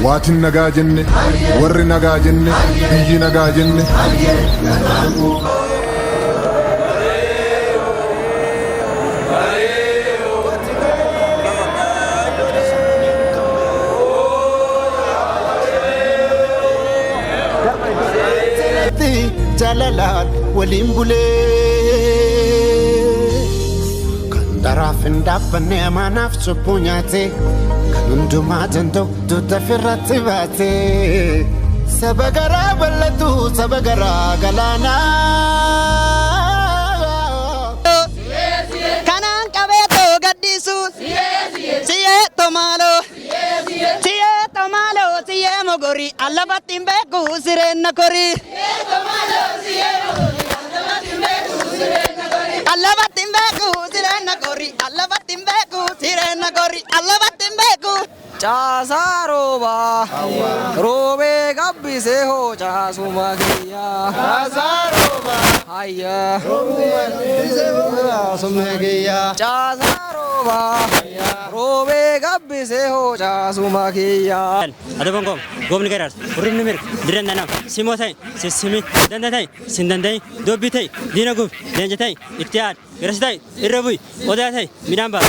waatin nagaa jenne warri nagaa jenne biyyi nagaa jenne. Jalalat waliin bulee kan daraaf hin dhaabbanne amaanaaf cubbuu nyaate kan hundumaa danda'u duuta firratti baate saba garaa bal'atu saba garaa galaanaa. Kanaan qabeetoo gaddiisu siyyee tomaaloo siyyee mogorii allabatti hin beeku sireenna korii. Allabattin beeku sireenna korii allabattin beeku sireenna korii allabattin beeku. Caasaa roobaa roobee gabbisee hoo caasuma kiyyaa. Caasaa roobaa Hayyaa roobee gabbisee hoo caasuma kiyyaa. Caasaa roobaa roobee gabbisee hoo caasuma kiyyaa. Adabon gomni garar urim nimir diren danam simo tay sisimi danda tay sindan tay dobbi tay dina gub denje tay ittiyad garas tay irrabuy oda tay midamba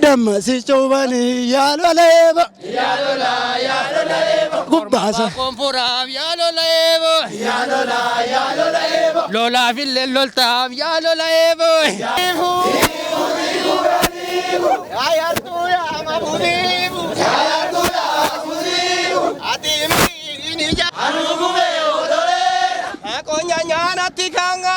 damma si chobani yaalo leebo gubbasa Konfuraaf yaalo leebo lola fille loltaaf yaalo leebo. ayartu ya mabudibu ayartu ya mabudibu atimi inija anugube odore Akonya nyana tikanga